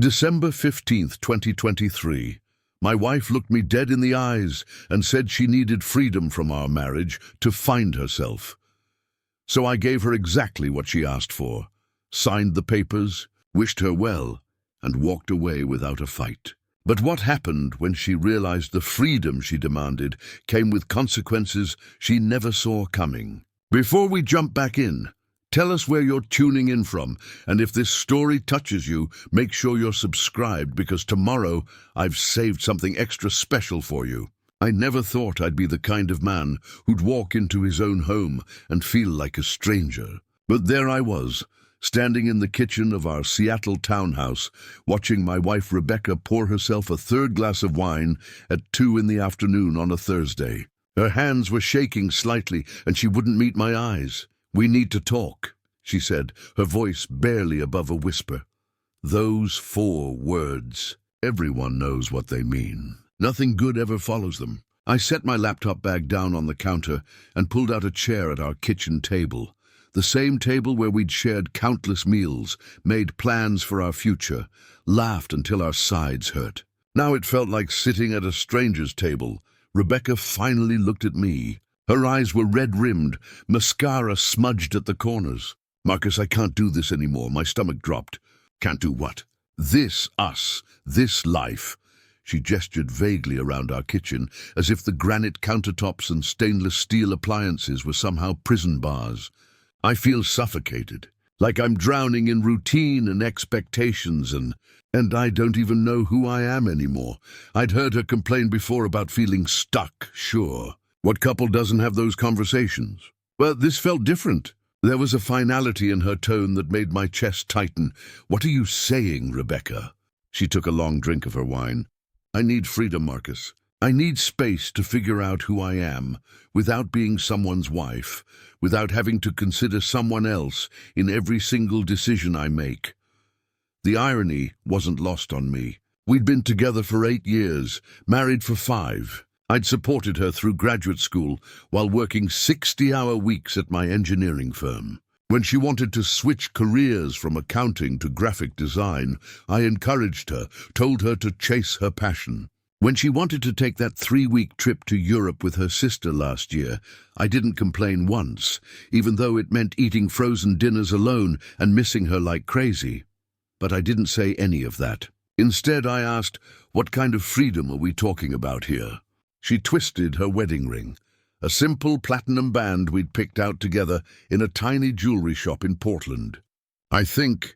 December 15th, 2023. My wife looked me dead in the eyes and said she needed freedom from our marriage to find herself. So I gave her exactly what she asked for, signed the papers, wished her well, and walked away without a fight. But what happened when she realized the freedom she demanded came with consequences she never saw coming? Before we jump back in, tell us where you're tuning in from, and if this story touches you, make sure you're subscribed because tomorrow I've saved something extra special for you. I never thought I'd be the kind of man who'd walk into his own home and feel like a stranger. But there I was, standing in the kitchen of our Seattle townhouse, watching my wife Rebecca pour herself a third glass of wine at 2 in the afternoon on a Thursday. Her hands were shaking slightly and she wouldn't meet my eyes. "We need to talk," she said, her voice barely above a whisper. Those 4 words, everyone knows what they mean. Nothing good ever follows them. I set my laptop bag down on the counter and pulled out a chair at our kitchen table, the same table where we'd shared countless meals, made plans for our future, laughed until our sides hurt. Now it felt like sitting at a stranger's table. Rebecca finally looked at me. Her eyes were red-rimmed, mascara smudged at the corners. "Marcus, I can't do this anymore." My stomach dropped. "Can't do what?" "This us, this life." She gestured vaguely around our kitchen, as if the granite countertops and stainless steel appliances were somehow prison bars. "I feel suffocated, like I'm drowning in routine and expectations, and I don't even know who I am anymore." I'd heard her complain before about feeling stuck, sure. What couple doesn't have those conversations? Well, this felt different. There was a finality in her tone that made my chest tighten. "What are you saying, Rebecca?" She took a long drink of her wine. "I need freedom, Marcus. I need space to figure out who I am, without being someone's wife, without having to consider someone else in every single decision I make." The irony wasn't lost on me. We'd been together for 8 years, married for 5. I'd supported her through graduate school while working 60-hour weeks at my engineering firm. When she wanted to switch careers from accounting to graphic design, I encouraged her, told her to chase her passion. When she wanted to take that 3-week trip to Europe with her sister last year, I didn't complain once, even though it meant eating frozen dinners alone and missing her like crazy. But I didn't say any of that. Instead, I asked, "What kind of freedom are we talking about here?" She twisted her wedding ring, a simple platinum band we'd picked out together in a tiny jewelry shop in Portland. I think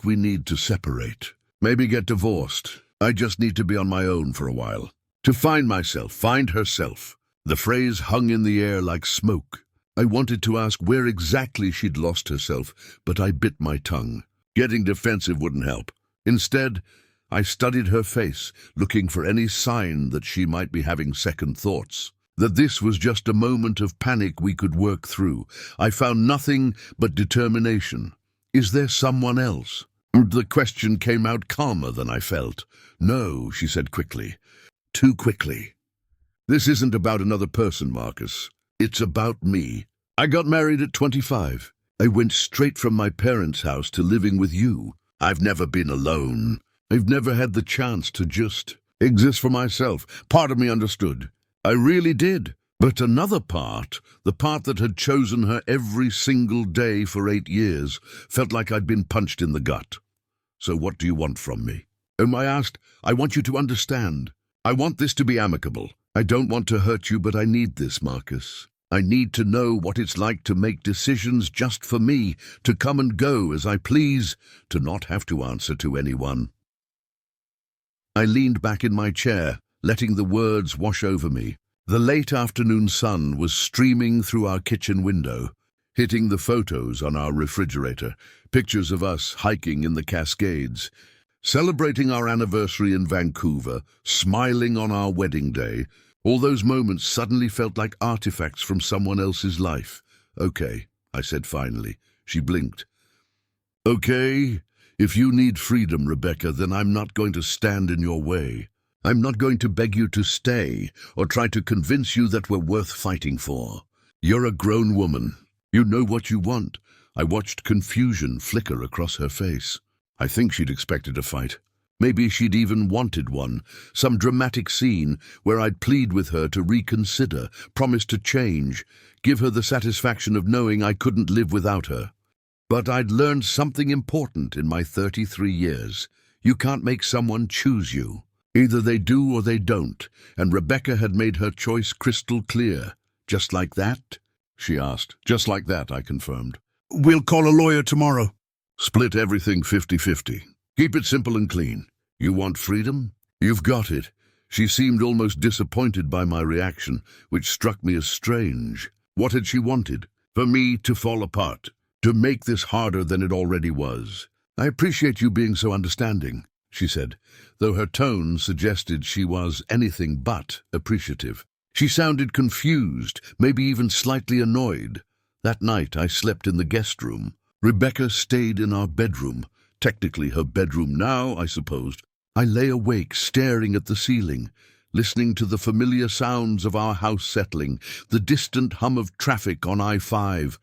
we need to separate. Maybe get divorced. I just need to be on my own for a while. To find myself, find herself." The phrase hung in the air like smoke. I wanted to ask where exactly she'd lost herself, but I bit my tongue. Getting defensive wouldn't help. Instead, I studied her face, looking for any sign that she might be having second thoughts, that this was just a moment of panic we could work through. I found nothing but determination. "Is there someone else?" The question came out calmer than I felt. "No," she said quickly. Too quickly. "This isn't about another person, Marcus. It's about me. I got married at 25. I went straight from my parents' house to living with you. I've never been alone. I've never had the chance to just exist for myself." Part of me understood. I really did. But another part, the part that had chosen her every single day for 8 years, felt like I'd been punched in the gut. "So what do you want from me?" I asked. "I want you to understand. I want this to be amicable. I don't want to hurt you, but I need this, Marcus. I need to know what it's like to make decisions just for me, to come and go as I please, to not have to answer to anyone." I leaned back in my chair, letting the words wash over me. The late afternoon sun was streaming through our kitchen window, hitting the photos on our refrigerator, pictures of us hiking in the Cascades, celebrating our anniversary in Vancouver, smiling on our wedding day. All those moments suddenly felt like artifacts from someone else's life. "Okay," I said finally. She blinked. "Okay, if you need freedom, Rebecca, then I'm not going to stand in your way. I'm not going to beg you to stay or try to convince you that we're worth fighting for. You're a grown woman. You know what you want." I watched confusion flicker across her face. I think she'd expected a fight. Maybe she'd even wanted one, some dramatic scene where I'd plead with her to reconsider, promise to change, give her the satisfaction of knowing I couldn't live without her. But I'd learned something important in my 33 years. You can't make someone choose you. Either they do or they don't, and Rebecca had made her choice crystal clear. Just like that? She asked. Just like that, I confirmed. We'll call a lawyer tomorrow. Split everything 50-50. Keep it simple and clean. You want freedom? You've got it. She seemed almost disappointed by my reaction, which struck me as strange. What had she wanted? For me to fall apart, to make this harder than it already was. I appreciate you being so understanding, she said, though her tone suggested she was anything but appreciative. She sounded confused, maybe even slightly annoyed. That night I slept in the guest room. Rebecca stayed in our bedroom. Technically her bedroom now, I supposed. I lay awake, staring at the ceiling, listening to the familiar sounds of our house settling, the distant hum of traffic on I-5,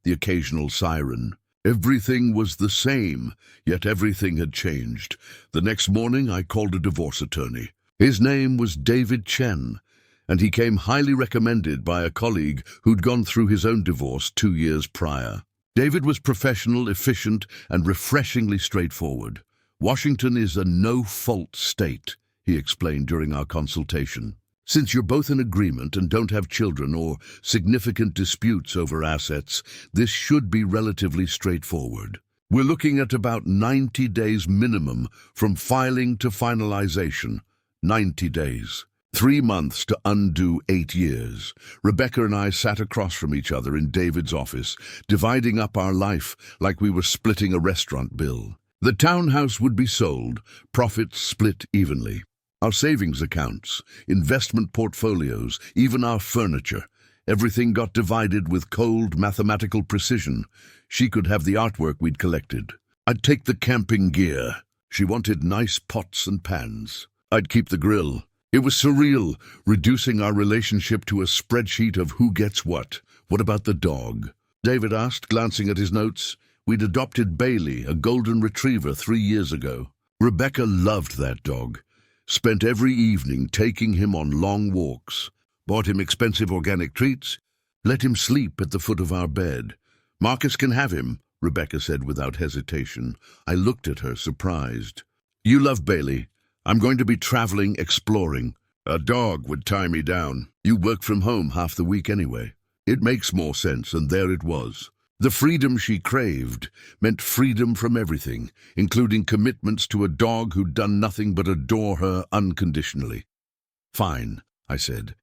the occasional siren. Everything was the same, yet everything had changed. The next morning I called a divorce attorney. His name was David Chen, and he came highly recommended by a colleague who'd gone through his own divorce 2 years prior. David was professional, efficient, and refreshingly straightforward. Washington is a no-fault state, he explained during our consultation. Since you're both in agreement and don't have children or significant disputes over assets, this should be relatively straightforward. We're looking at about 90 days minimum from filing to finalization. 90 days. 3 months to undo 8 years. Rebecca and I sat across from each other in David's office, dividing up our life like we were splitting a restaurant bill. The townhouse would be sold, profits split evenly. Our savings accounts, investment portfolios, even our furniture. Everything got divided with cold mathematical precision. She could have the artwork we'd collected. I'd take the camping gear. She wanted nice pots and pans. I'd keep the grill. It was surreal, reducing our relationship to a spreadsheet of who gets what. What about the dog? David asked, glancing at his notes. We'd adopted Bailey, a golden retriever, 3 years ago. Rebecca loved that dog. Spent every evening taking him on long walks. Bought him expensive organic treats. Let him sleep at the foot of our bed. Marcus can have him, Rebecca said without hesitation. I looked at her, surprised. You love Bailey. I'm going to be traveling, exploring. A dog would tie me down. You work from home half the week anyway. It makes more sense, and there it was. The freedom she craved meant freedom from everything, including commitments to a dog who'd done nothing but adore her unconditionally. Fine, I said.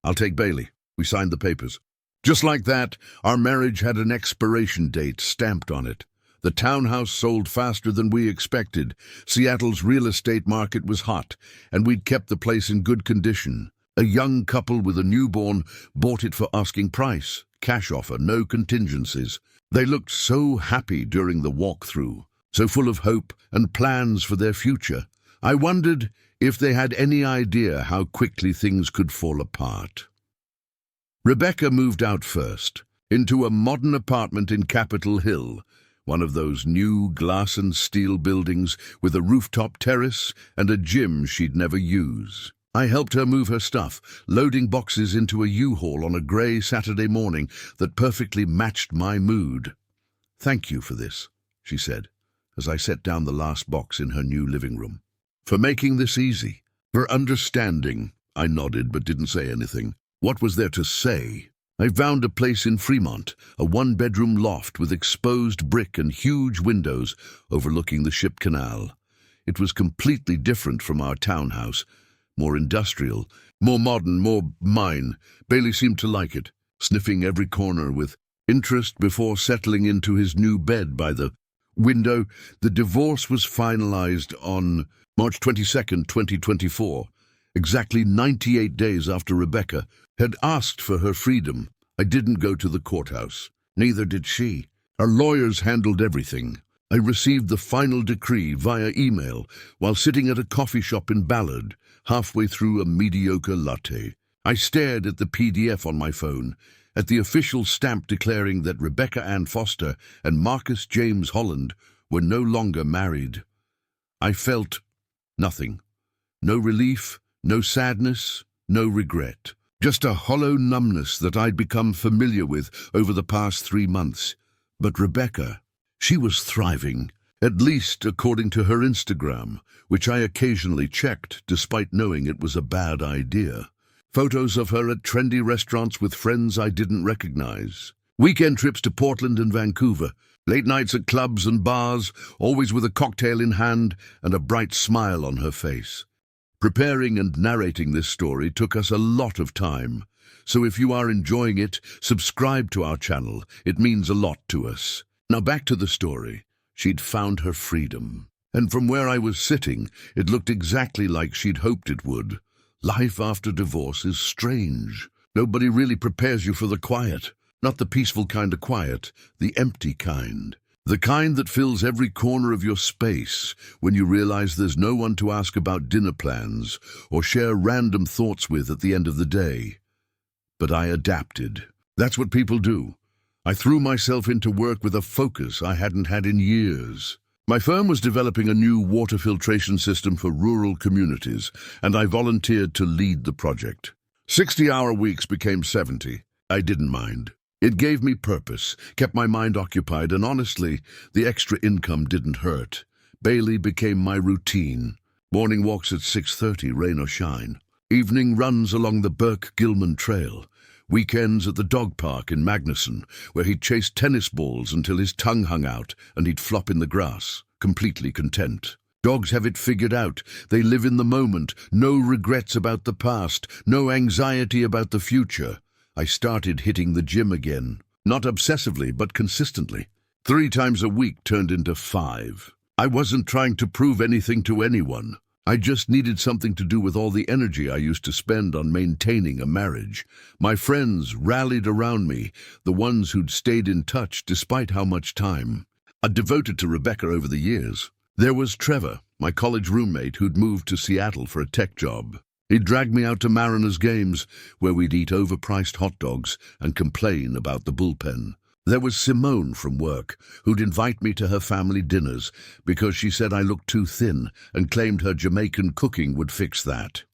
I'll take Bailey. We signed the papers. Just like that, our marriage had an expiration date stamped on it. The townhouse sold faster than we expected. Seattle's real estate market was hot, and we'd kept the place in good condition. A young couple with a newborn bought it for asking price. Cash offer, no contingencies. They looked so happy during the walkthrough, so full of hope and plans for their future. I wondered if they had any idea how quickly things could fall apart. Rebecca moved out first, into a modern apartment in Capitol Hill, one of those new glass and steel buildings with a rooftop terrace and a gym she'd never use. I helped her move her stuff, loading boxes into a U-Haul on a grey Saturday morning that perfectly matched my mood. Thank you for this, she said, as I set down the last box in her new living room. For making this easy. For understanding. I nodded but didn't say anything. What was there to say? I found a place in Fremont, a one-bedroom loft with exposed brick and huge windows overlooking the ship canal. It was completely different from our townhouse, more industrial, more modern, more mine. Bailey seemed to like it, sniffing every corner with interest before settling into his new bed by the window. The divorce was finalized on March 22nd, 2024, exactly 98 days after Rebecca had asked for her freedom. I didn't go to the courthouse. Neither did she. Our lawyers handled everything. I received the final decree via email while sitting at a coffee shop in Ballard, halfway through a mediocre latte. I stared at the PDF on my phone, at the official stamp declaring that Rebecca Ann Foster and Marcus James Holland were no longer married. I felt nothing. No relief, no sadness, no regret. Just a hollow numbness that I'd become familiar with over the past 3 months. But Rebecca, she was thriving, at least according to her Instagram, which I occasionally checked despite knowing it was a bad idea. Photos of her at trendy restaurants with friends I didn't recognize. Weekend trips to Portland and Vancouver. Late nights at clubs and bars, always with a cocktail in hand and a bright smile on her face. Preparing and narrating this story took us a lot of time, so if you are enjoying it, subscribe to our channel. It means a lot to us. Now back to the story. She'd found her freedom, and from where I was sitting, it looked exactly like she'd hoped it would. Life after divorce is strange. Nobody really prepares you for the quiet. Not the peaceful kind of quiet, the empty kind. The kind that fills every corner of your space when you realize there's no one to ask about dinner plans or share random thoughts with at the end of the day. But I adapted. That's what people do. I threw myself into work with a focus I hadn't had in years. My firm was developing a new water filtration system for rural communities, and I volunteered to lead the project. 60-hour weeks became 70. I didn't mind. It gave me purpose, kept my mind occupied, and honestly, the extra income didn't hurt. Bailey became my routine. Morning walks at 6:30, rain or shine. Evening runs along the Burke-Gilman Trail. Weekends at the dog park in Magnuson, where he'd chase tennis balls until his tongue hung out and he'd flop in the grass, completely content. Dogs have it figured out. They live in the moment. No regrets about the past. No anxiety about the future. I started hitting the gym again. Not obsessively, but consistently. 3 times a week turned into 5. I wasn't trying to prove anything to anyone. I just needed something to do with all the energy I used to spend on maintaining a marriage. My friends rallied around me, the ones who'd stayed in touch despite how much time I'd devoted to Rebecca over the years. There was Trevor, my college roommate who'd moved to Seattle for a tech job. He'd drag me out to Mariners games, where we'd eat overpriced hot dogs and complain about the bullpen. There was Simone from work, who'd invite me to her family dinners because she said I looked too thin and claimed her Jamaican cooking would fix that.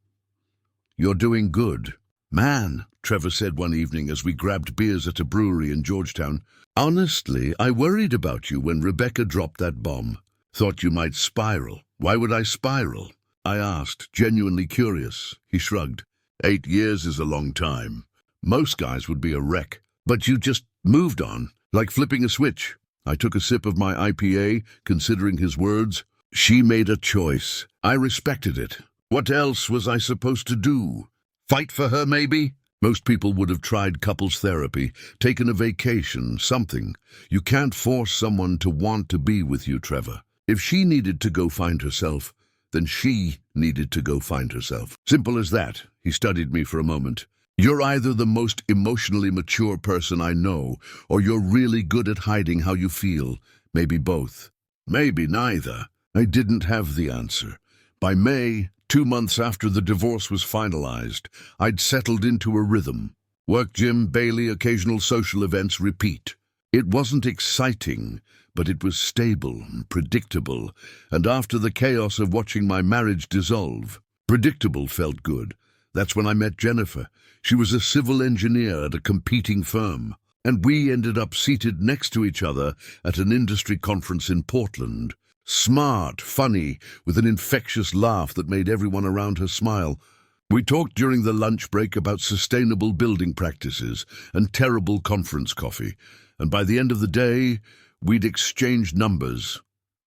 "You're doing good." "Man," Trevor said one evening as we grabbed beers at a brewery in Georgetown, "honestly, I worried about you when Rebecca dropped that bomb. Thought you might spiral." "Why would I spiral?" I asked, genuinely curious. He shrugged. 8 years is a long time. Most guys would be a wreck. But you just moved on, like flipping a switch. I took a sip of my IPA, considering his words. She made a choice. I respected it. What else was I supposed to do? Fight for her, maybe? Most people would have tried couples therapy, taken a vacation, something. You can't force someone to want to be with you, Trevor. If she needed to go find herself, then she needed to go find herself. Simple as that. He studied me for a moment. You're either the most emotionally mature person I know, or you're really good at hiding how you feel. Maybe both. Maybe neither. I didn't have the answer. By May, 2 months after the divorce was finalized, I'd settled into a rhythm. Work, gym, Bailey, occasional social events, repeat. It wasn't exciting, but it was stable, predictable, and after the chaos of watching my marriage dissolve, predictable felt good. That's when I met Jennifer. She was a civil engineer at a competing firm, and we ended up seated next to each other at an industry conference in Portland. Smart, funny, with an infectious laugh that made everyone around her smile. We talked during the lunch break about sustainable building practices and terrible conference coffee, and by the end of the day, we'd exchanged numbers.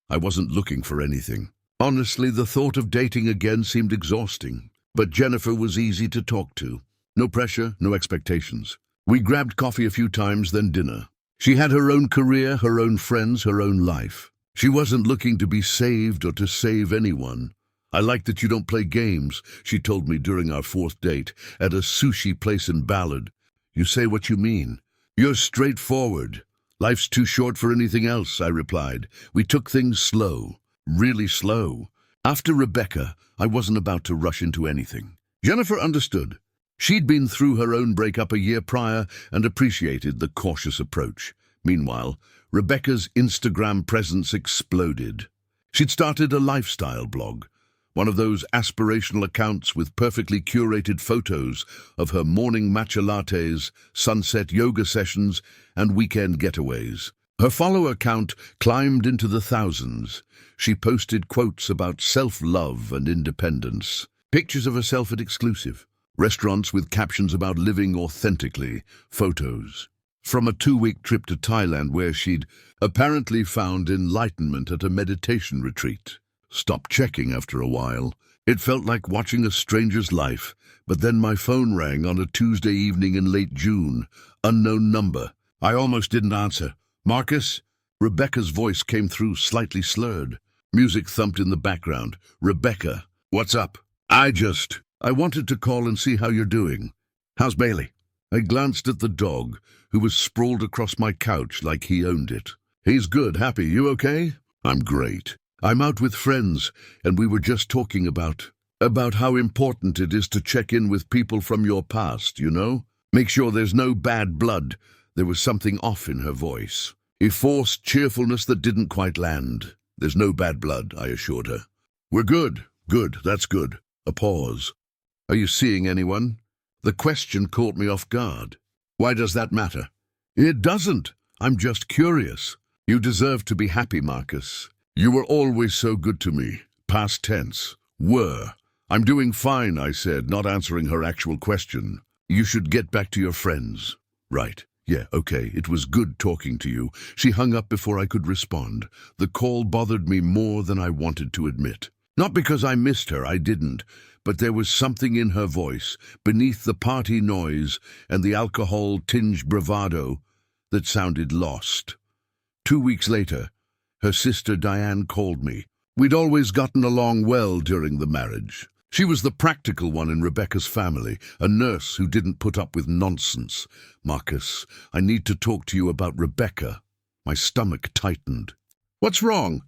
I wasn't looking for anything. Honestly, the thought of dating again seemed exhausting, but Jennifer was easy to talk to. No pressure, no expectations. We grabbed coffee a few times, then dinner. She had her own career, her own friends, her own life. She wasn't looking to be saved or to save anyone. I like that you don't play games, she told me during our 4th date at a sushi place in Ballard. You say what you mean. You're straightforward. Life's too short for anything else, I replied. We took things slow, really slow. After Rebecca, I wasn't about to rush into anything. Jennifer understood. She'd been through her own breakup a year prior and appreciated the cautious approach. Meanwhile, Rebecca's Instagram presence exploded. She'd started a lifestyle blog, one of those aspirational accounts with perfectly curated photos of her morning matcha lattes, sunset yoga sessions, and weekend getaways. Her follower count climbed into the thousands. She posted quotes about self-love and independence, pictures of herself at exclusive restaurants with captions about living authentically, photos from a 2-week trip to Thailand where she'd apparently found enlightenment at a meditation retreat. Stopped checking after a while. It felt like watching a stranger's life, but then my phone rang on a Tuesday evening in late June. Unknown number. I almost didn't answer. Marcus? Rebecca's voice came through slightly slurred. Music thumped in the background. Rebecca. What's up? I wanted to call and see how you're doing. How's Bailey? I glanced at the dog, who was sprawled across my couch like he owned it. He's good, happy. You okay? I'm great. I'm out with friends, and we were just talking about how important it is to check in with people from your past, you know? Make sure there's no bad blood. There was something off in her voice. A forced cheerfulness that didn't quite land. There's no bad blood, I assured her. We're good. Good, that's good. A pause. Are you seeing anyone? The question caught me off guard. Why does that matter? It doesn't. I'm just curious. You deserve to be happy, Marcus. You were always so good to me. Past tense. Were. I'm doing fine, I said, not answering her actual question. You should get back to your friends. Right. Yeah, okay. It was good talking to you. She hung up before I could respond. The call bothered me more than I wanted to admit. Not because I missed her, I didn't. But there was something in her voice, beneath the party noise and the alcohol-tinged bravado, that sounded lost. 2 weeks later, her sister Diane called me. We'd always gotten along well during the marriage. She was the practical one in Rebecca's family, a nurse who didn't put up with nonsense. Marcus, I need to talk to you about Rebecca. My stomach tightened. What's wrong?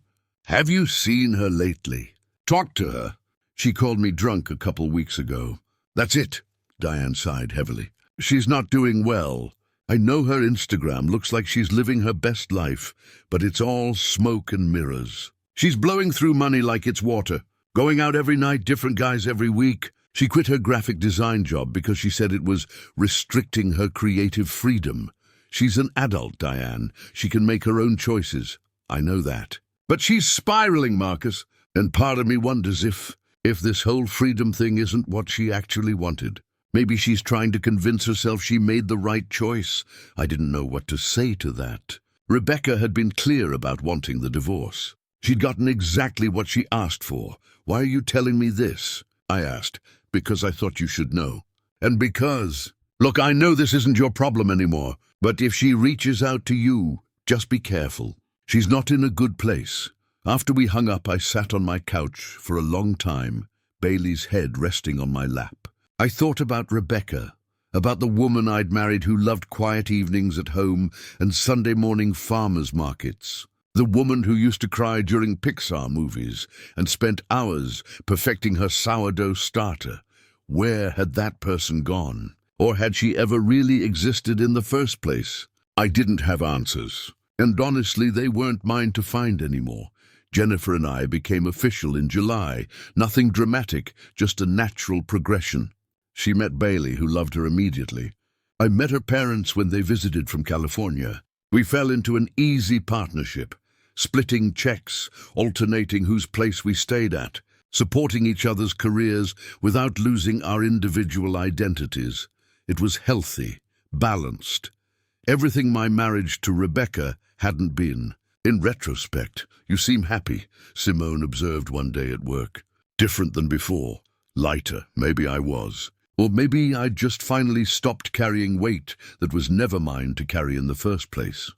Have you seen her lately? Talk to her. She called me drunk a couple weeks ago. That's it, Diane sighed heavily. She's not doing well. I know her Instagram looks like she's living her best life, but it's all smoke and mirrors. She's blowing through money like it's water, going out every night, different guys every week. She quit her graphic design job because she said it was restricting her creative freedom. She's an adult, Diane. She can make her own choices. I know that. But she's spiraling, Marcus, and part of me wonders if this whole freedom thing isn't what she actually wanted. Maybe she's trying to convince herself she made the right choice. I didn't know what to say to that. Rebecca had been clear about wanting the divorce. She'd gotten exactly what she asked for. Why are you telling me this? I asked. Because I thought you should know. And because... Look, I know this isn't your problem anymore, but if she reaches out to you, just be careful. She's not in a good place. After we hung up, I sat on my couch for a long time, Bailey's head resting on my lap. I thought about Rebecca, about the woman I'd married who loved quiet evenings at home and Sunday morning farmers markets. The woman who used to cry during Pixar movies and spent hours perfecting her sourdough starter. Where had that person gone? Or had she ever really existed in the first place? I didn't have answers, and honestly, they weren't mine to find anymore. Jennifer and I became official in July. Nothing dramatic, just a natural progression. She met Bailey, who loved her immediately. I met her parents when they visited from California. We fell into an easy partnership, splitting checks, alternating whose place we stayed at, supporting each other's careers without losing our individual identities. It was healthy, balanced. Everything my marriage to Rebecca hadn't been. In retrospect, you seem happy, Simone observed one day at work. Different than before. Lighter, maybe I was. Or maybe I'd just finally stopped carrying weight that was never mine to carry in the first place.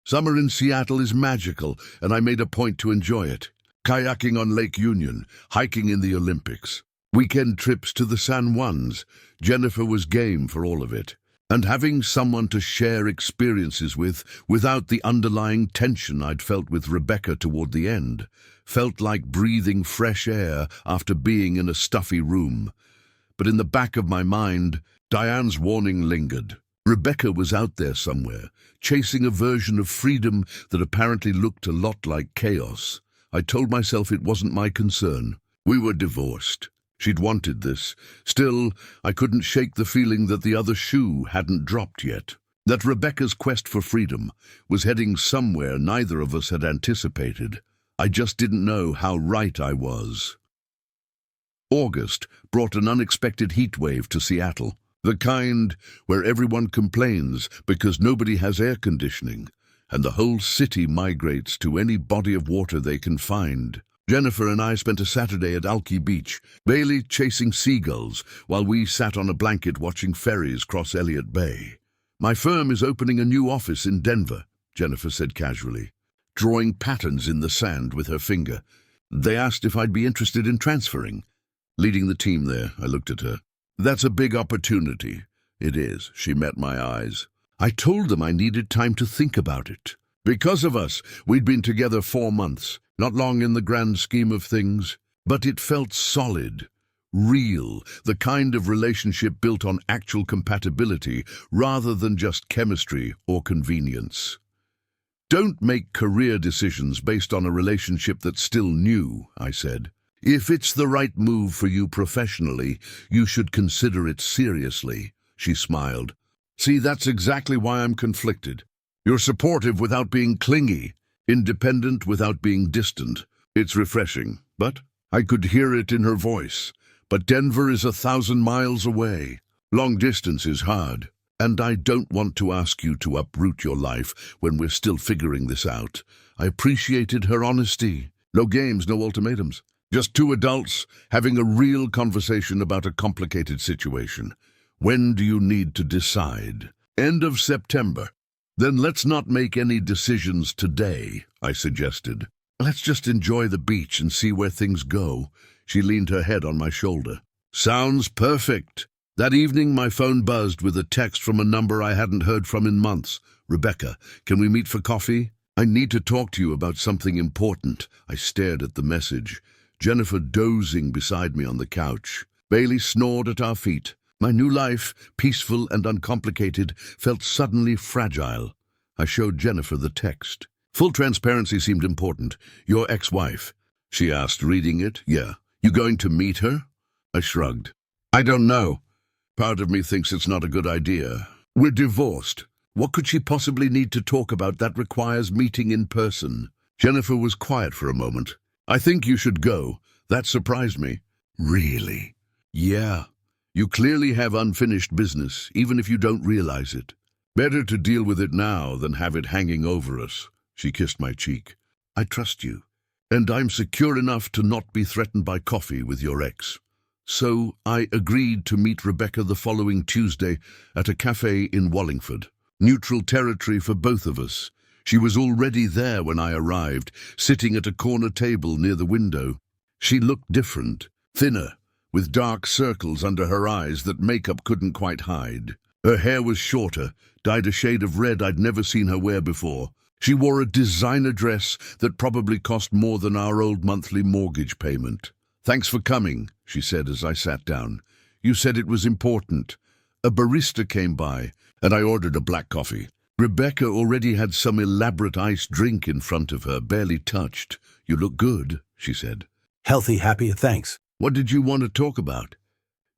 Summer in Seattle is magical, and I made a point to enjoy it. Kayaking on Lake Union, hiking in the Olympics, weekend trips to the San Juans. Jennifer was game for all of it. And having someone to share experiences with, without the underlying tension I'd felt with Rebecca toward the end, felt like breathing fresh air after being in a stuffy room. But in the back of my mind, Diane's warning lingered. Rebecca was out there somewhere, chasing a version of freedom that apparently looked a lot like chaos. I told myself it wasn't my concern. We were divorced. She'd wanted this. Still, I couldn't shake the feeling that the other shoe hadn't dropped yet. That Rebecca's quest for freedom was heading somewhere neither of us had anticipated. I just didn't know how right I was. August brought an unexpected heat wave to Seattle. The kind where everyone complains because nobody has air conditioning, and the whole city migrates to any body of water they can find. Jennifer and I spent a Saturday at Alki Beach, Bailey chasing seagulls while we sat on a blanket watching ferries cross Elliott Bay. "My firm is opening a new office in Denver," Jennifer said casually, drawing patterns in the sand with her finger. "They asked if I'd be interested in transferring." Leading the team there, I looked at her. "That's a big opportunity." "It is." She met my eyes. I told them I needed time to think about it. Because of us, we'd been together 4 months, not long in the grand scheme of things, but it felt solid, real, the kind of relationship built on actual compatibility rather than just chemistry or convenience. "Don't make career decisions based on a relationship that's still new," I said. "If it's the right move for you professionally, you should consider it seriously." She smiled. "See, that's exactly why I'm conflicted. You're supportive without being clingy, independent without being distant. It's refreshing, but—" I could hear it in her voice. "But Denver is 1,000 miles away. Long distance is hard, and I don't want to ask you to uproot your life when we're still figuring this out." I appreciated her honesty. No games, no ultimatums. Just 2 adults having a real conversation about a complicated situation. "When do you need to decide?" "End of September." "Then let's not make any decisions today," I suggested. "Let's just enjoy the beach and see where things go." She leaned her head on my shoulder. "Sounds perfect." That evening, my phone buzzed with a text from a number I hadn't heard from in months. "Rebecca, can we meet for coffee? I need to talk to you about something important." I stared at the message. Jennifer dozing beside me on the couch. Bailey snored at our feet. My new life, peaceful and uncomplicated, felt suddenly fragile. I showed Jennifer the text. Full transparency seemed important. "Your ex-wife," she asked, reading it. "Yeah. You going to meet her?" I shrugged. "I don't know. Part of me thinks it's not a good idea. We're divorced. What could she possibly need to talk about that requires meeting in person?" Jennifer was quiet for a moment. "I think you should go." That surprised me. "Really?" "Yeah. You clearly have unfinished business, even if you don't realize it. Better to deal with it now than have it hanging over us." She kissed my cheek. "I trust you, and I'm secure enough to not be threatened by coffee with your ex." So I agreed to meet Rebecca the following Tuesday at a cafe in Wallingford. Neutral territory for both of us. She was already there when I arrived, sitting at a corner table near the window. She looked different, thinner, with dark circles under her eyes that makeup couldn't quite hide. Her hair was shorter, dyed a shade of red I'd never seen her wear before. She wore a designer dress that probably cost more than our old monthly mortgage payment. "Thanks for coming," she said as I sat down. "You said it was important." A barista came by, and I ordered a black coffee. Rebecca already had some elaborate iced drink in front of her, barely touched. "You look good," she said. Healthy, happy, thanks. "What did you want to talk about?"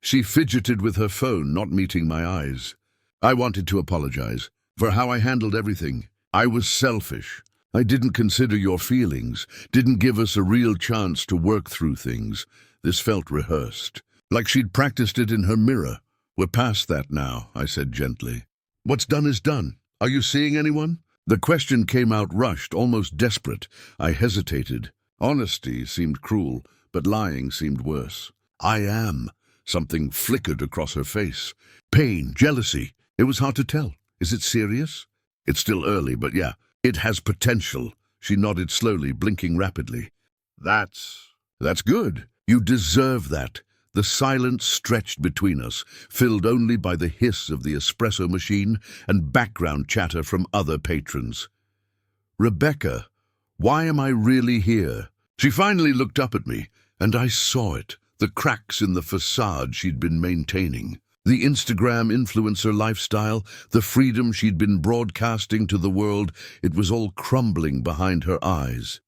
She fidgeted with her phone, not meeting my eyes. "I wanted to apologize for how I handled everything. I was selfish. I didn't consider your feelings, didn't give us a real chance to work through things." This felt rehearsed, like she'd practiced it in her mirror. "We're past that now," I said gently. "What's done is done. Are you seeing anyone?" The question came out rushed, almost desperate. I hesitated. Honesty seemed cruel, but lying seemed worse. "I am." Something flickered across her face. "Pain, jealousy. It was hard to tell. Is it serious?" "It's still early, but yeah, it has potential." She nodded slowly, blinking rapidly. That's good. You deserve that." The silence stretched between us, filled only by the hiss of the espresso machine and background chatter from other patrons. "Rebecca, why am I really here?" She finally looked up at me, and I saw it, the cracks in the facade she'd been maintaining. The Instagram influencer lifestyle, the freedom she'd been broadcasting to the world, it was all crumbling behind her eyes.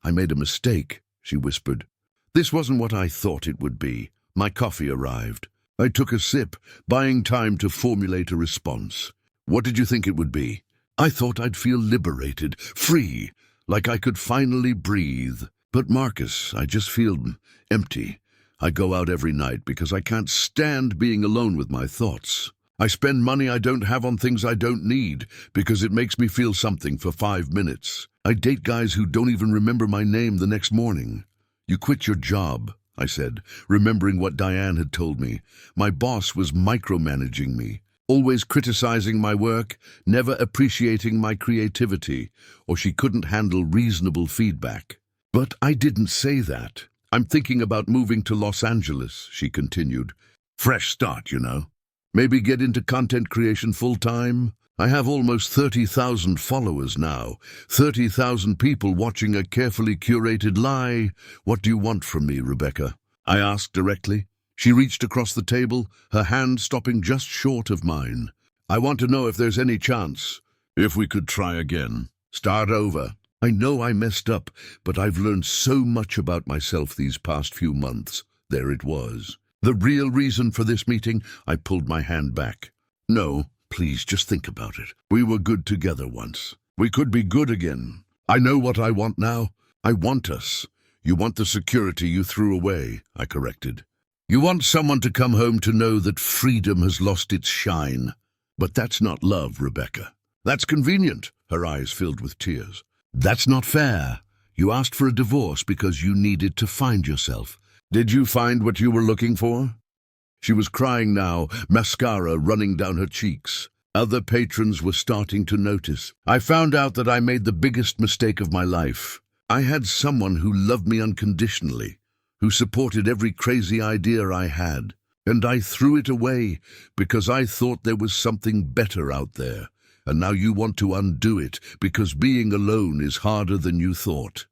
"I made a mistake," she whispered. "This wasn't what I thought it would be." My coffee arrived. I took a sip, buying time to formulate a response. "What did you think it would be?" "I thought I'd feel liberated, free, like I could finally breathe. But Marcus, I just feel empty. I go out every night because I can't stand being alone with my thoughts. I spend money I don't have on things I don't need because it makes me feel something for 5 minutes. I date guys who don't even remember my name the next morning." "You quit your job," I said, remembering what Diane had told me. My boss was micromanaging me, always criticizing my work, never appreciating my creativity, or she couldn't handle reasonable feedback. "But I didn't say that. I'm thinking about moving to Los Angeles," she continued. "Fresh start, you know. Maybe get into content creation full-time. I have almost 30,000 followers now, 30,000 people watching a carefully curated lie. What do you want from me, Rebecca?" I asked directly. She reached across the table, her hand stopping just short of mine. "I want to know if there's any chance, if we could try again, start over. I know I messed up, but I've learned so much about myself these past few months." There it was. "The real reason for this meeting." I pulled my hand back. "No, please, just think about it. We were good together once. We could be good again. I know what I want now. I want us. You want the security you threw away," I corrected. "You want someone to come home to know that freedom has lost its shine. But that's not love, Rebecca. That's convenient." Her eyes filled with tears. "That's not fair. You asked for a divorce because you needed to find yourself. Did you find what you were looking for?" She was crying now, mascara running down her cheeks. Other patrons were starting to notice. "I found out that I made the biggest mistake of my life. I had someone who loved me unconditionally, who supported every crazy idea I had, and I threw it away because I thought there was something better out there. And now you want to undo it because being alone is harder than you thought."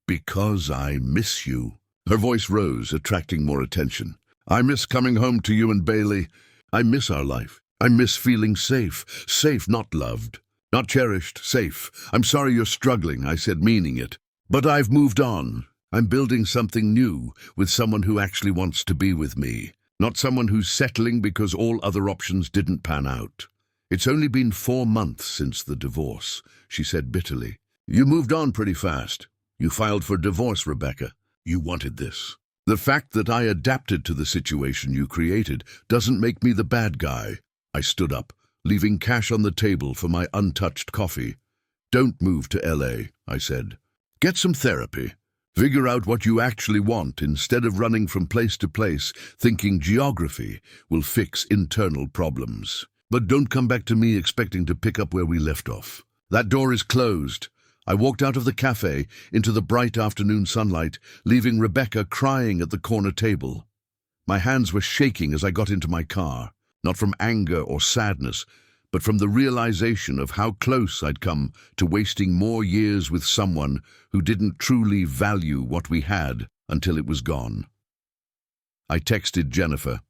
"Because I miss you." Her voice rose, attracting more attention. "I miss coming home to you and Bailey. I miss our life. I miss feeling safe. Safe, not loved. Not cherished, safe. I'm sorry you're struggling," I said, meaning it. "But I've moved on. I'm building something new with someone who actually wants to be with me. Not someone who's settling because all other options didn't pan out." "It's only been 4 months since the divorce," she said bitterly. "You moved on pretty fast. You filed for divorce, Rebecca. You wanted this. The fact that I adapted to the situation you created doesn't make me the bad guy." I stood up, leaving cash on the table for my untouched coffee. "Don't move to LA," I said. "Get some therapy. Figure out what you actually want instead of running from place to place thinking geography will fix internal problems. But don't come back to me expecting to pick up where we left off. That door is closed." I walked out of the cafe into the bright afternoon sunlight, leaving Rebecca crying at the corner table. My hands were shaking as I got into my car, not from anger or sadness, but from the realization of how close I'd come to wasting more years with someone who didn't truly value what we had until it was gone. I texted Jennifer.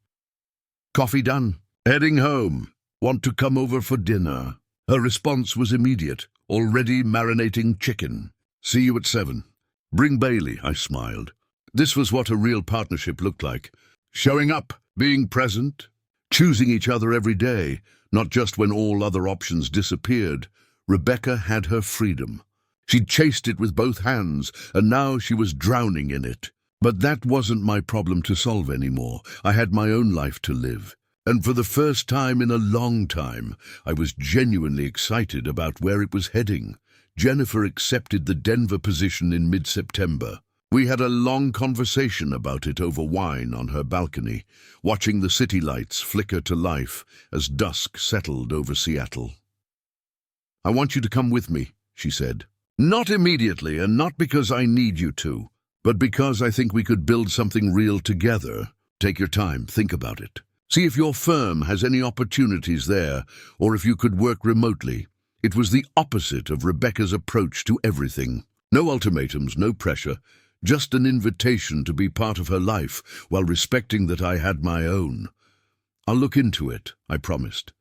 "Coffee done? Heading home. Want to come over for dinner?" Her response was immediate. "Already marinating chicken. See you at 7. Bring Bailey," I smiled. This was what a real partnership looked like. Showing up, being present, choosing each other every day, not just when all other options disappeared. Rebecca had her freedom. She'd chased it with both hands, and now she was drowning in it. But that wasn't my problem to solve anymore. I had my own life to live. And for the first time in a long time, I was genuinely excited about where it was heading. Jennifer accepted the Denver position in mid-September. We had a long conversation about it over wine on her balcony, watching the city lights flicker to life as dusk settled over Seattle. "I want you to come with me," she said. "Not immediately, and not because I need you to, but because I think we could build something real together. Take your time, think about it. See if your firm has any opportunities there, or if you could work remotely." It was the opposite of Rebecca's approach to everything. No ultimatums, no pressure, just an invitation to be part of her life while respecting that I had my own. I'll look into it, I promised.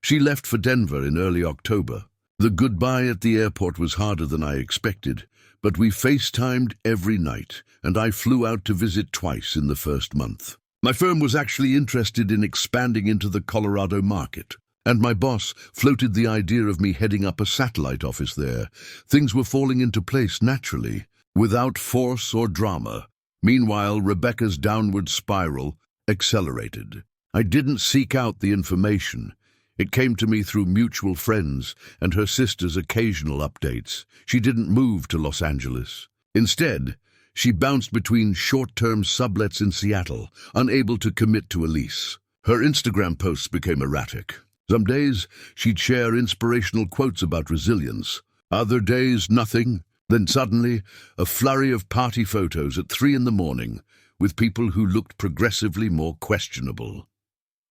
She left for Denver in early October. The goodbye at the airport was harder than I expected, but we FaceTimed every night, and I flew out to visit twice in the first month. My firm was actually interested in expanding into the Colorado market, and my boss floated the idea of me heading up a satellite office there. Things were falling into place naturally, without force or drama. Meanwhile, Rebecca's downward spiral accelerated. I didn't seek out the information. It came to me through mutual friends and her sister's occasional updates. She didn't move to Los Angeles. Instead, she bounced between short-term sublets in Seattle, unable to commit to a lease. Her Instagram posts became erratic. Some days, she'd share inspirational quotes about resilience. Other days, nothing. Then suddenly, a flurry of party photos at 3 a.m, with people who looked progressively more questionable.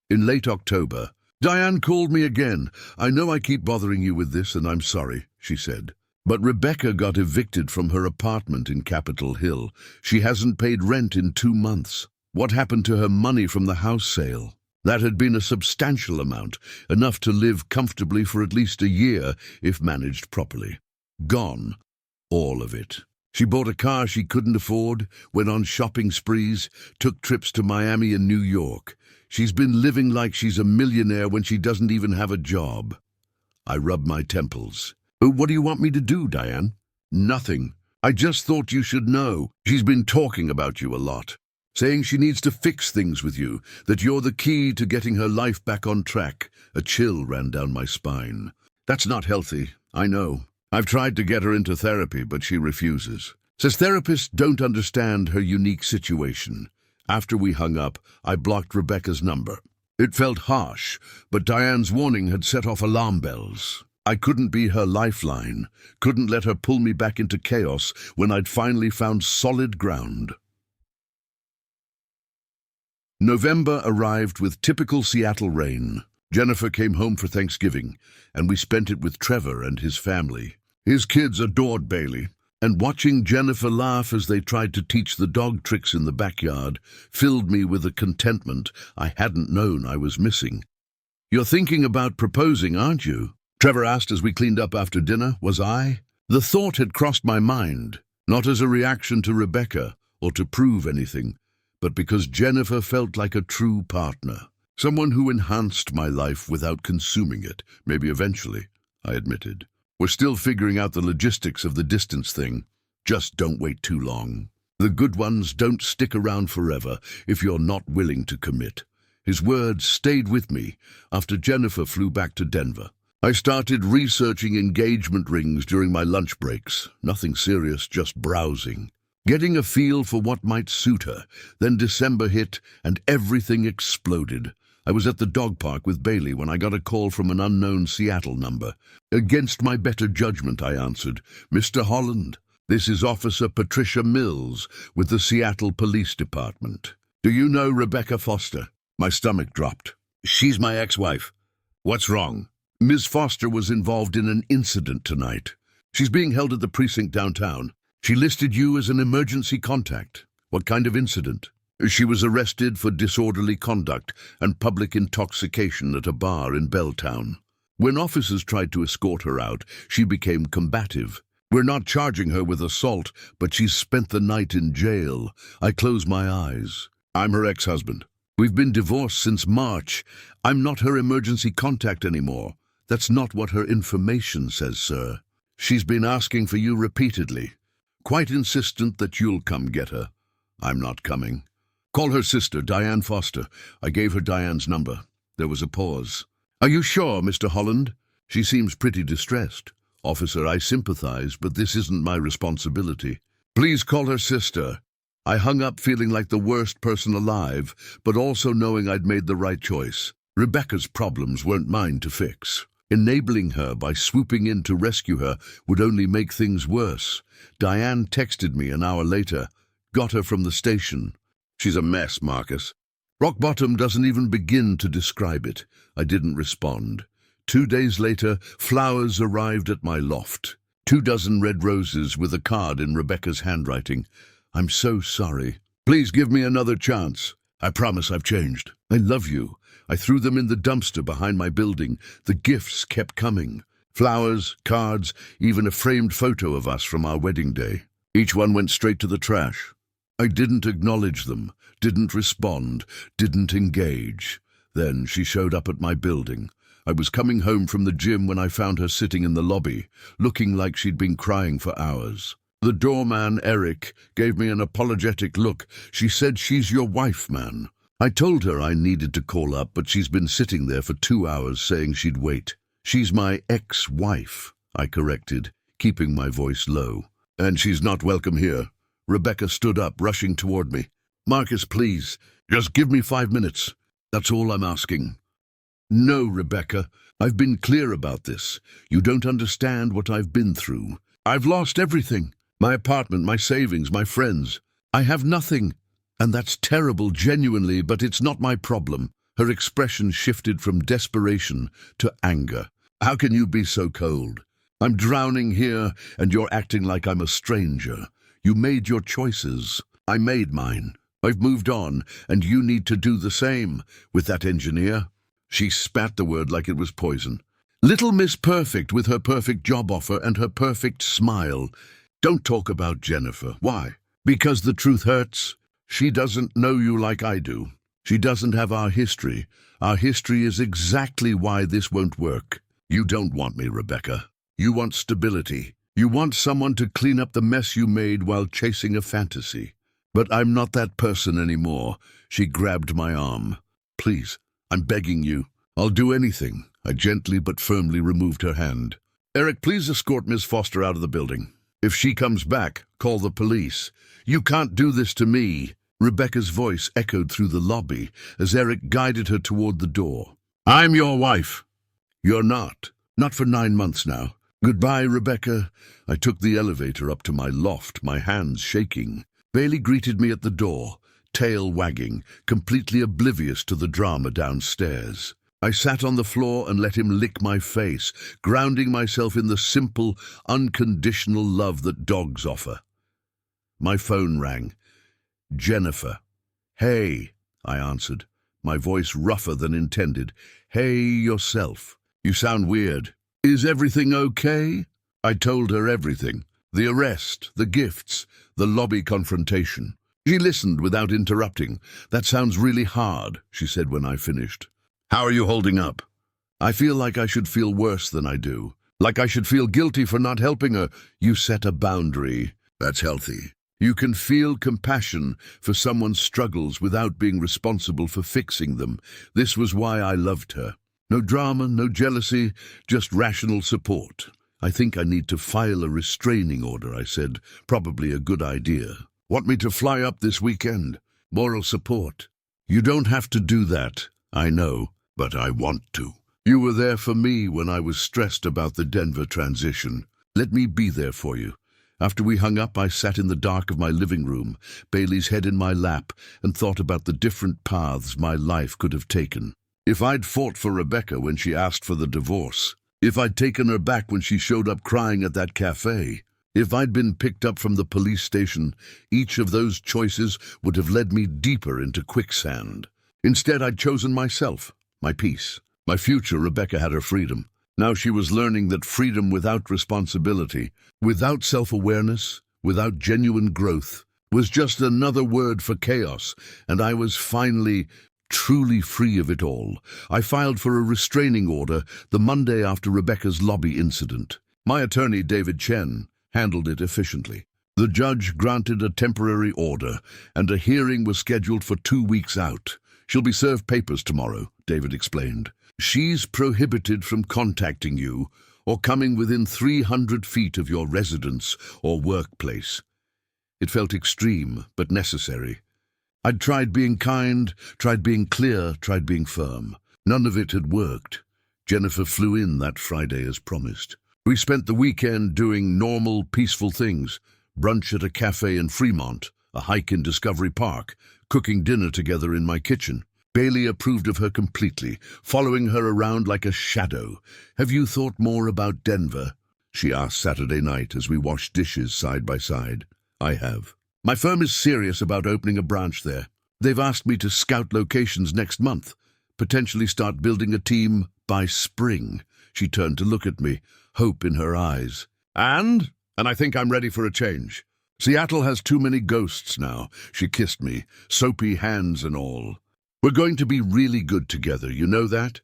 In late October, "Diane called me again. I know I keep bothering you with this, and I'm sorry," she said. "But Rebecca got evicted from her apartment in Capitol Hill. She hasn't paid rent in 2 months. What happened to her money from the house sale? That had been a substantial amount, enough to live comfortably for at least a year if managed properly. Gone. All of it. She bought a car she couldn't afford, went on shopping sprees, took trips to Miami and New York. She's been living like she's a millionaire when she doesn't even have a job." I rubbed my temples. "What do you want me to do, Diane?" "Nothing. I just thought you should know. She's been talking about you a lot, saying she needs to fix things with you, that you're the key to getting her life back on track." A chill ran down my spine. "That's not healthy, I know. I've tried to get her into therapy, but she refuses. Says therapists don't understand her unique situation." After we hung up, I blocked Rebecca's number. It felt harsh, but Diane's warning had set off alarm bells. I couldn't be her lifeline, couldn't let her pull me back into chaos when I'd finally found solid ground. November arrived with typical Seattle rain. Jennifer came home for Thanksgiving, and we spent it with Trevor and his family. His kids adored Bailey, and watching Jennifer laugh as they tried to teach the dog tricks in the backyard filled me with a contentment I hadn't known I was missing. "You're thinking about proposing, aren't you?" Trevor asked as we cleaned up after dinner. Was I? The thought had crossed my mind, not as a reaction to Rebecca or to prove anything, but because Jennifer felt like a true partner. Someone who enhanced my life without consuming it. Maybe eventually, I admitted. We're still figuring out the logistics of the distance thing. Just don't wait too long. The good ones don't stick around forever if you're not willing to commit. His words stayed with me after Jennifer flew back to Denver. I started researching engagement rings during my lunch breaks. Nothing serious, just browsing. Getting a feel for what might suit her. Then December hit and everything exploded. I was at the dog park with Bailey when I got a call from an unknown Seattle number. Against my better judgment, I answered. "Mr. Holland, this is Officer Patricia Mills with the Seattle Police Department. Do you know Rebecca Foster?" My stomach dropped. "She's my ex-wife. What's wrong?" "Ms. Foster was involved in an incident tonight. She's being held at the precinct downtown. She listed you as an emergency contact." "What kind of incident?" "She was arrested for disorderly conduct and public intoxication at a bar in Belltown. When officers tried to escort her out, she became combative. We're not charging her with assault, but she's spent the night in jail." I closed my eyes. "I'm her ex-husband. We've been divorced since March. I'm not her emergency contact anymore." "That's not what her information says, sir. She's been asking for you repeatedly, quite insistent that you'll come get her." "I'm not coming." "Call her sister, Diane Foster." I gave her Diane's number. There was a pause. "Are you sure, Mr. Holland?" "She seems pretty distressed." "Officer, I sympathize, but this isn't my responsibility." "Please call her sister." I hung up feeling like the worst person alive, but also knowing I'd made the right choice. Rebecca's problems weren't mine to fix. Enabling her by swooping in to rescue her would only make things worse. Diane texted me an hour later. "Got her from the station." "She's a mess, Marcus." "Rock bottom doesn't even begin to describe it." I didn't respond. 2 days later, flowers arrived at my loft. 24 red roses with a card in Rebecca's handwriting. "I'm so sorry. Please give me another chance. I promise I've changed. I love you, I threw them in the dumpster behind my building. The gifts kept coming. Flowers, cards, even a framed photo of us from our wedding day. Each one went straight to the trash. I didn't acknowledge them, didn't respond, didn't engage. Then she showed up at my building. I was coming home from the gym when I found her sitting in the lobby, looking like she'd been crying for hours. The doorman, Eric, gave me an apologetic look. She said, "She's your wife, man." I told her I needed to call up, but she's been sitting there for 2 hours saying she'd wait. "She's my ex-wife," I corrected, keeping my voice low. "And she's not welcome here." Rebecca stood up, rushing toward me. "Marcus, please, just give me 5 minutes. That's all I'm asking." "No, Rebecca, I've been clear about this. You don't understand what I've been through. I've lost everything. My apartment, my savings, my friends. I have nothing. And that's terrible, genuinely, but it's not my problem." Her expression shifted from desperation to anger. "How can you be so cold? I'm drowning here, and you're acting like I'm a stranger. You made your choices. I made mine. I've moved on, and you need to do the same with that engineer." She spat the word like it was poison. "Little Miss Perfect with her perfect job offer and her perfect smile. Don't talk about Jennifer. Why? Because the truth hurts? She doesn't know you like I do. She doesn't have our history. Our history is exactly why this won't work. You don't want me, Rebecca. You want stability. You want someone to clean up the mess you made while chasing a fantasy. But I'm not that person anymore." She grabbed my arm. "Please, I'm begging you. I'll do anything." I gently but firmly removed her hand. "Eric, please escort Miss Foster out of the building. If she comes back, call the police. You can't do this to me." Rebecca's voice echoed through the lobby as Eric guided her toward the door. "I'm your wife." "You're not. Not for 9 months now. Goodbye, Rebecca." I took the elevator up to my loft, my hands shaking. Bailey greeted me at the door, tail wagging, completely oblivious to the drama downstairs. I sat on the floor and let him lick my face, grounding myself in the simple, unconditional love that dogs offer. My phone rang. "Jennifer." "Hey," I answered, my voice rougher than intended. "Hey, yourself. You sound weird. Is everything okay?" I told her everything. The arrest, the gifts, the lobby confrontation. She listened without interrupting. "That sounds really hard," she said when I finished. "How are you holding up?" "I feel like I should feel worse than I do. Like I should feel guilty for not helping her." "You set a boundary. That's healthy. You can feel compassion for someone's struggles without being responsible for fixing them. This was why I loved her. No drama, no jealousy, just rational support." "I think I need to file a restraining order," I said. "Probably a good idea." "Want me to fly up this weekend?" "Moral support." "You don't have to do that. I know, but I want to. You were there for me when I was stressed about the Denver transition. Let me be there for you." After we hung up, I sat in the dark of my living room, Bailey's head in my lap, and thought about the different paths my life could have taken. If I'd fought for Rebecca when she asked for the divorce, if I'd taken her back when she showed up crying at that cafe, if I'd been picked up from the police station, each of those choices would have led me deeper into quicksand. Instead, I'd chosen myself, my peace, my future. Rebecca had her freedom. Now she was learning that freedom without responsibility, without self-awareness, without genuine growth, was just another word for chaos, and I was finally, truly free of it all. I filed for a restraining order the Monday after Rebecca's lobby incident. My attorney, David Chen, handled it efficiently. The judge granted a temporary order, and a hearing was scheduled for 2 weeks out. "She'll be served papers tomorrow," David explained. "She's prohibited from contacting you or coming within 300 feet of your residence or workplace." It felt extreme, but necessary. I'd tried being kind, tried being clear, tried being firm. None of it had worked. Jennifer flew in that Friday as promised. We spent the weekend doing normal, peaceful things. Brunch at a cafe in Fremont, a hike in Discovery Park, cooking dinner together in my kitchen. Bailey approved of her completely, following her around like a shadow. "Have you thought more about Denver?" she asked Saturday night as we washed dishes side by side. "I have. My firm is serious about opening a branch there. They've asked me to scout locations next month. potentially start building a team by spring. She turned to look at me, hope in her eyes. And I think I'm ready for a change. Seattle has too many ghosts now. She kissed me, soapy hands and all. We're going to be really good together, you know that?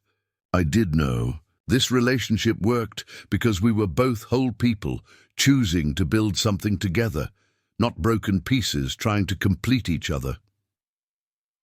I did know. This relationship worked because we were both whole people, choosing to build something together, not broken pieces trying to complete each other.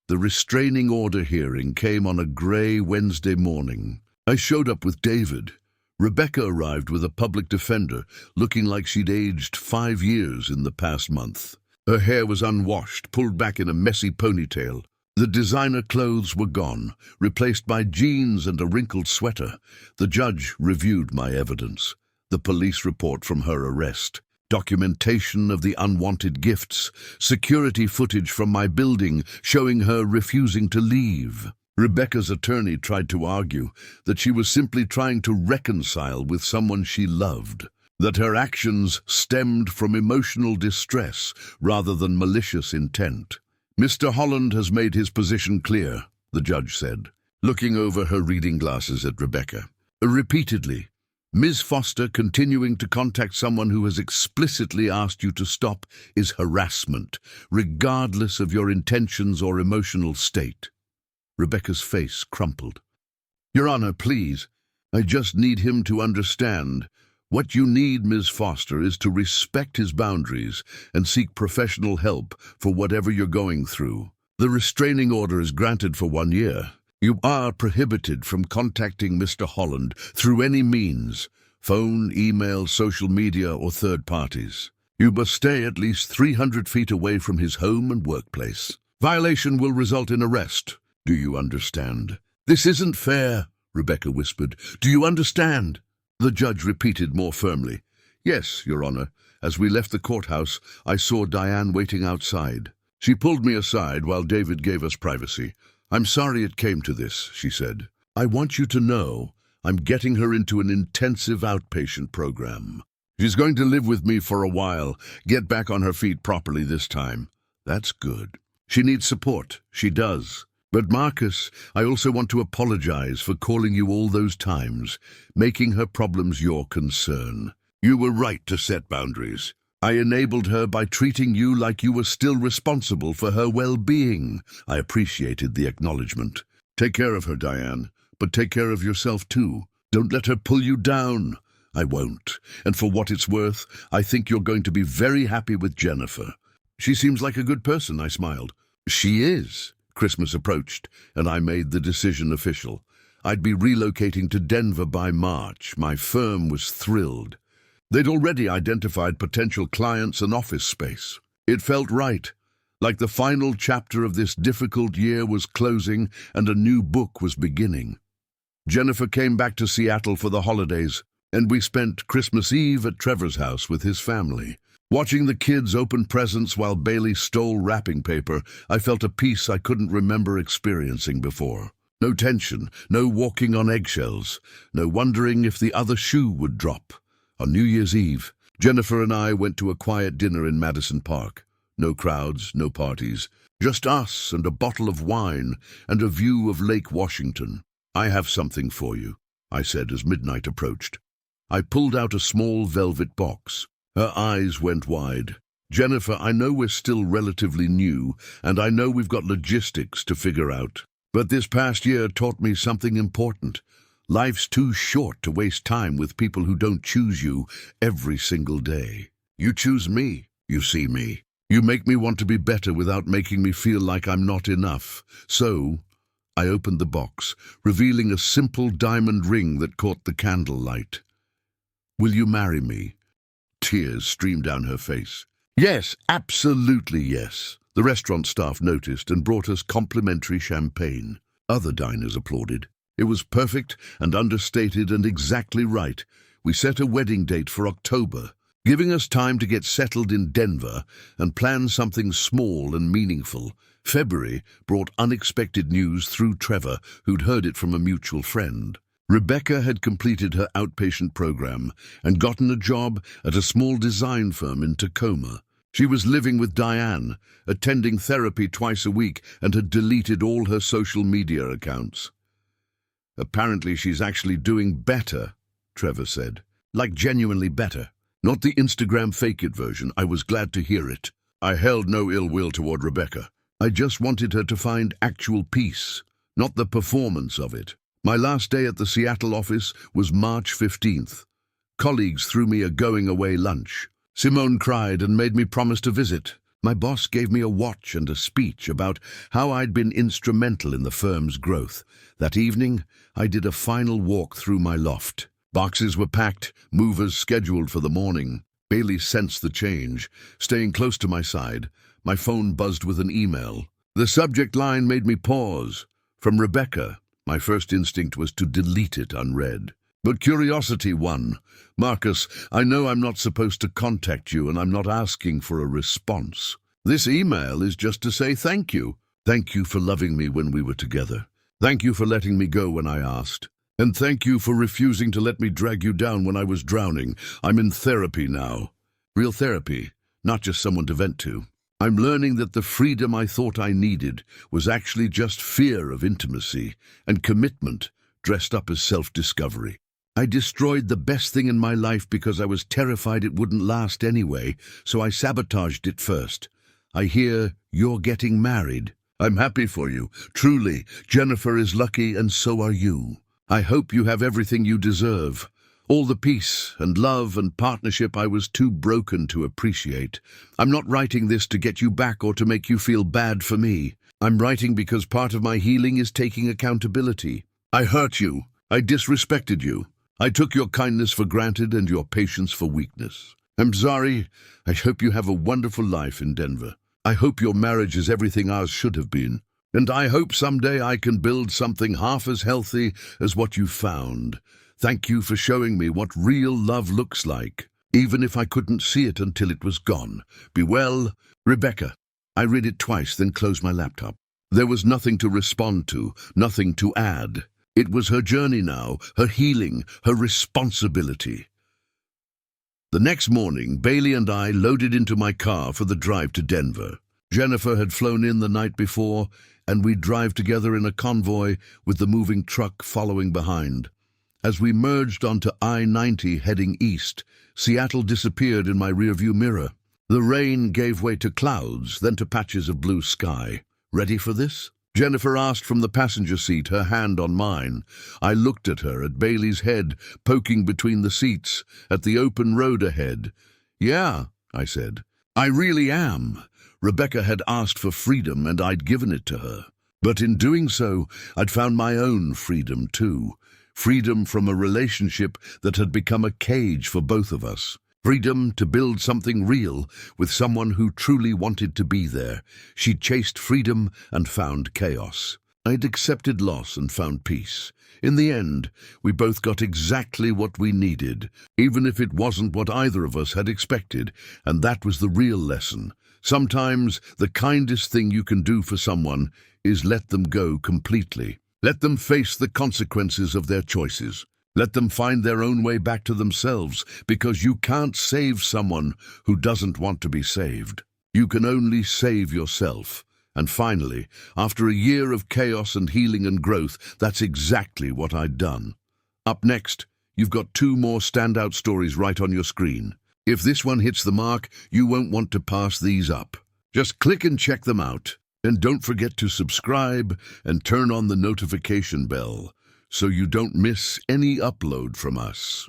The restraining order hearing came on a grey Wednesday morning. I showed up with David. Rebecca arrived with a public defender, looking like she'd aged 5 years in the past month. Her hair was unwashed, pulled back in a messy ponytail. The designer clothes were gone, replaced by jeans and a wrinkled sweater. The judge reviewed my evidence, the police report from her arrest, documentation of the unwanted gifts, security footage from my building showing her refusing to leave. Rebecca's attorney tried to argue that she was simply trying to reconcile with someone she loved, that her actions stemmed from emotional distress rather than malicious intent. Mr. Holland has made his position clear, the judge said, looking over her reading glasses at Rebecca. Repeatedly, Ms. Foster continuing to contact someone who has explicitly asked you to stop is harassment, regardless of your intentions or emotional state. Rebecca's face crumpled. Your Honor, please, I just need him to understand. What you need, Ms. Foster, is to respect his boundaries and seek professional help for whatever you're going through. The restraining order is granted for 1 year. You are prohibited from contacting Mr. Holland through any means, phone, email, social media, or third parties. You must stay at least 300 feet away from his home and workplace. Violation will result in arrest. Do you understand? This isn't fair, Rebecca whispered. Do you understand? The judge repeated more firmly. Yes, Your Honor. As we left the courthouse, I saw Diane waiting outside. She pulled me aside while David gave us privacy. I'm sorry it came to this, she said. I want you to know I'm getting her into an intensive outpatient program. She's going to live with me for a while, get back on her feet properly this time. That's good. She needs support. She does. But Marcus, I also want to apologize for calling you all those times, making her problems your concern. You were right to set boundaries. I enabled her by treating you like you were still responsible for her well-being. I appreciated the acknowledgement. Take care of her, Diane, but take care of yourself too. Don't let her pull you down. I won't. And for what it's worth, I think you're going to be very happy with Jennifer. She seems like a good person, I smiled. She is. Christmas approached, and I made the decision official. I'd be relocating to Denver by March. My firm was thrilled. They'd already identified potential clients and office space. It felt right, like the final chapter of this difficult year was closing and a new book was beginning. Jennifer came back to Seattle for the holidays, and we spent Christmas Eve at Trevor's house with his family. Watching the kids open presents while Bailey stole wrapping paper, I felt a peace I couldn't remember experiencing before. No tension, no walking on eggshells, no wondering if the other shoe would drop. On New Year's Eve, Jennifer and I went to a quiet dinner in Madison Park. No crowds, no parties, just us and a bottle of wine and a view of Lake Washington. I have something for you, I said as midnight approached. I pulled out a small velvet box. Her eyes went wide. Jennifer, I know we're still relatively new, and I know we've got logistics to figure out. But this past year taught me something important. Life's too short to waste time with people who don't choose you every single day. You choose me, you see me. You make me want to be better without making me feel like I'm not enough. So, I opened the box, revealing a simple diamond ring that caught the candlelight. Will you marry me? Tears streamed down her face. Yes, absolutely yes. The restaurant staff noticed and brought us complimentary champagne. Other diners applauded. It was perfect and understated and exactly right. We set a wedding date for October, giving us time to get settled in Denver and plan something small and meaningful. February brought unexpected news through Trevor, who'd heard it from a mutual friend. Rebecca had completed her outpatient program and gotten a job at a small design firm in Tacoma. She was living with Diane, attending therapy twice a week, and had deleted all her social media accounts. Apparently she's actually doing better, Trevor said. Like genuinely better. Not the Instagram fake-it version. I was glad to hear it. I held no ill will toward Rebecca. I just wanted her to find actual peace, not the performance of it. My last day at the Seattle office was March 15th. Colleagues threw me a going-away lunch. Simone cried and made me promise to visit. My boss gave me a watch and a speech about how I'd been instrumental in the firm's growth. That evening, I did a final walk through my loft. Boxes were packed, movers scheduled for the morning. Bailey sensed the change. Staying close to my side, my phone buzzed with an email. The subject line made me pause. From Rebecca. My first instinct was to delete it unread. But curiosity won. Marcus, I know I'm not supposed to contact you and I'm not asking for a response. This email is just to say thank you. Thank you for loving me when we were together. Thank you for letting me go when I asked. And thank you for refusing to let me drag you down when I was drowning. I'm in therapy now. Real therapy, not just someone to vent to. I'm learning that the freedom I thought I needed was actually just fear of intimacy and commitment dressed up as self-discovery. I destroyed the best thing in my life because I was terrified it wouldn't last anyway, so I sabotaged it first. I hear you're getting married. I'm happy for you. Truly, Jennifer is lucky and so are you. I hope you have everything you deserve. All the peace and love and partnership I was too broken to appreciate. I'm not writing this to get you back or to make you feel bad for me. I'm writing because part of my healing is taking accountability. I hurt you. I disrespected you. I took your kindness for granted and your patience for weakness. I'm sorry. I hope you have a wonderful life in Denver. I hope your marriage is everything ours should have been. And I hope someday I can build something half as healthy as what you found. Thank you for showing me what real love looks like, even if I couldn't see it until it was gone. Be well, Rebecca. I read it twice, then closed my laptop. There was nothing to respond to, nothing to add. It was her journey now, her healing, her responsibility. The next morning, Bailey and I loaded into my car for the drive to Denver. Jennifer had flown in the night before, and we'd drive together in a convoy with the moving truck following behind. As we merged onto I-90 heading east, Seattle disappeared in my rearview mirror. The rain gave way to clouds, then to patches of blue sky. Ready for this? Jennifer asked from the passenger seat, her hand on mine. I looked at her, at Bailey's head poking between the seats, at the open road ahead. Yeah, I said. I really am. Rebecca had asked for freedom and I'd given it to her. But in doing so, I'd found my own freedom too. Freedom from a relationship that had become a cage for both of us. Freedom to build something real with someone who truly wanted to be there. She'd chased freedom and found chaos. I'd accepted loss and found peace. In the end, we both got exactly what we needed, even if it wasn't what either of us had expected, and that was the real lesson. Sometimes the kindest thing you can do for someone is let them go completely. Let them face the consequences of their choices. Let them find their own way back to themselves, because you can't save someone who doesn't want to be saved. You can only save yourself. And finally, after a year of chaos and healing and growth, that's exactly what I'd done. Up next, you've got 2 more standout stories right on your screen. If this one hits the mark, you won't want to pass these up. Just click and check them out. And don't forget to subscribe and turn on the notification bell so you don't miss any upload from us.